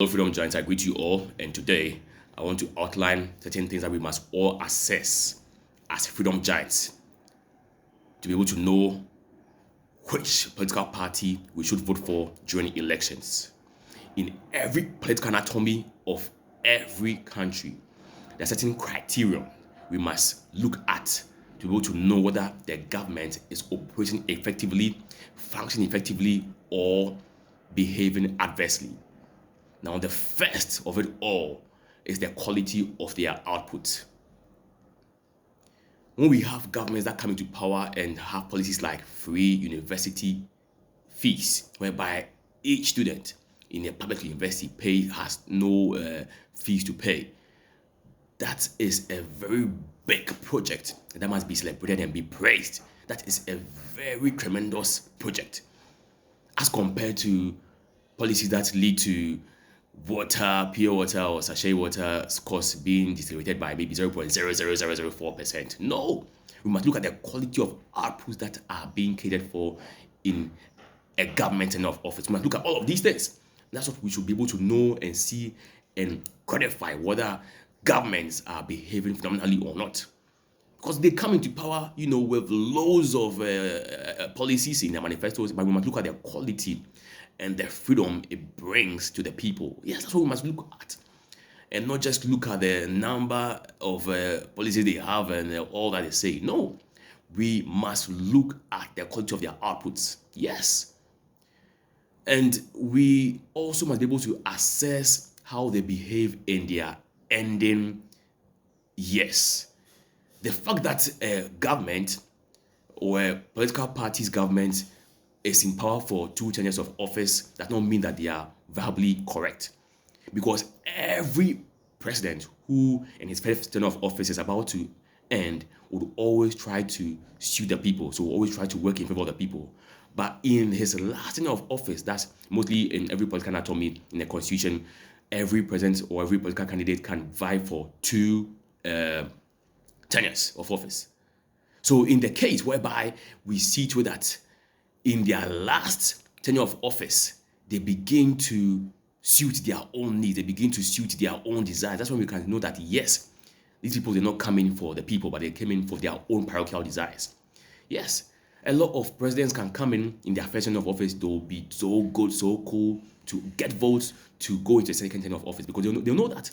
Hello, Freedom Giants. I greet you all, and today I want to outline certain things that we must all assess as Freedom Giants to be able to know which political party we should vote for during elections. In every political anatomy of every country, there are certain criteria we must look at to be able to know whether the government is operating effectively, functioning effectively, or behaving adversely. Now, the first of it all is the quality of their output. When we have governments that come into power and have policies like free university fees, whereby each student in a public university has no fees to pay, that is a very big project and that must be celebrated and be praised. That is a very tremendous project as compared to policies that lead to water, pure water, or sachet water cost being distributed by maybe 0.00004%. No, we must look at the quality of outputs that are being catered for in a government and of office. We must look at all of these things. That's what we should be able to know and see and quantify whether governments are behaving phenomenally or not. Because they come into power, with loads of policies in their manifestos, but we must look at their quality and the freedom it brings to the people. Yes, that's what we must look at. And not just look at the number of policies they have and all that they say. No, we must look at the quality of their outputs. Yes. And we also must be able to assess how they behave in their ending years. The fact that a government or a political party's government is in power for 2 tenures of office does not mean that they are verbally correct. Because every president who in his first tenure of office is about to end would always try to suit the people. So always try to work in favor of the people. But in his last tenure of office, that's mostly in every political anatomy in the constitution, every president or every political candidate can vie for 2 tenures of office. So in the case whereby we see to that in their last tenure of office, they begin to suit their own needs, they begin to suit their own desires. That's when we can know that yes, these people did not come in for the people, but they came in for their own parochial desires. Yes, a lot of presidents can come in their first tenure of office, they'll be so good, so cool to get votes to go into the second tenure of office because they'll know that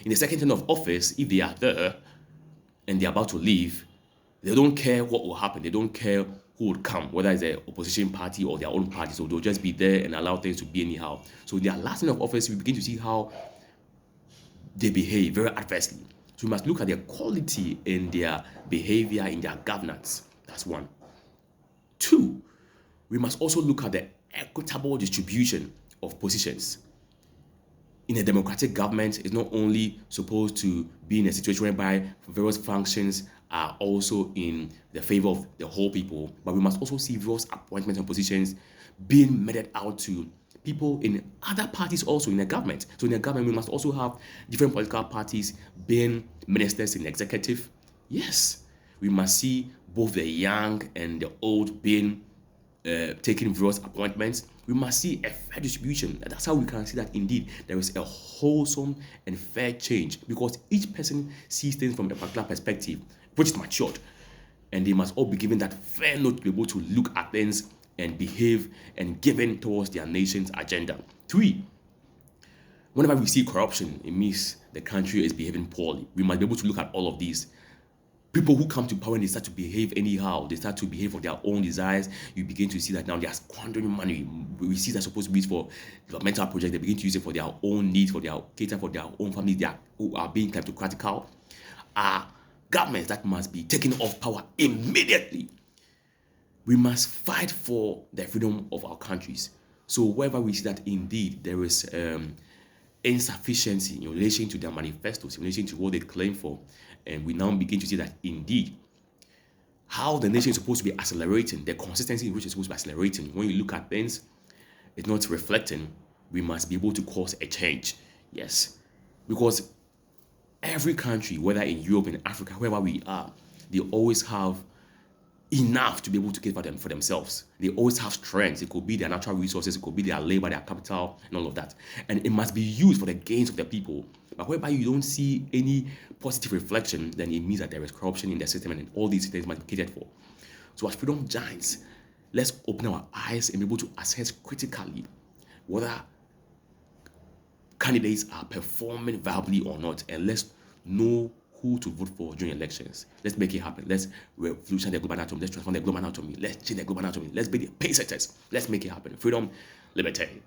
in the second tenure of office, if they are there and they're about to leave, they don't care what will happen. They don't care who would come, whether it's the opposition party or their own party. So they'll just be there and allow things to be anyhow. So in their last year of office, we begin to see how they behave very adversely. So we must look at their quality in their behavior, in their governance. That's one. 2, we must also look at the equitable distribution of positions. In a democratic government, it's not only supposed to be in a situation whereby various functions are also in the favor of the whole people, but we must also see various appointments and positions being meted out to people in other parties also in the government. So in the government, we must also have different political parties being ministers in the executive. Yes, we must see both the young and the old being taking various appointments. We must see a fair distribution. That's how we can see that indeed there is a wholesome and fair change because each person sees things from a particular perspective, which is matured. And they must all be given that fair note to be able to look at things and behave and give in towards their nation's agenda. 3, whenever we see corruption, it means the country is behaving poorly. We must be able to look at all of these. People who come to power and they start to behave anyhow, they start to behave for their own desires, you begin to see that now they are squandering money. We see that supposed to be for developmental projects, they begin to use it for their own needs, for their cater for their own families, who are being kleptocratical, are governments that must be taken off power immediately. We must fight for the freedom of our countries. So wherever we see that indeed there is insufficiency in relation to their manifestos, in relation to what they claim for, and we now begin to see that indeed how the nation is supposed to be accelerating, the consistency in which it's supposed to be accelerating, when you look at things, it's not reflecting, we must be able to cause a change. Yes, because every country, whether in Europe, in Africa, wherever we are, they always have enough to be able to care for them for themselves. They always have strengths. It could be their natural resources, it could be their labor, their capital, and all of that. And it must be used for the gains of the people. But whereby you don't see any positive reflection, then it means that there is corruption in the system, and all these things must be catered for. So as freedom giants, let's open our eyes and be able to assess critically whether candidates are performing viably or not, and let's know who to vote for during elections. Let's make it happen. Let's revolutionize the global anatomy. Let's transform the global anatomy. Let's change the global anatomy. Let's be the pace setters. Let's make it happen. Freedom, liberty.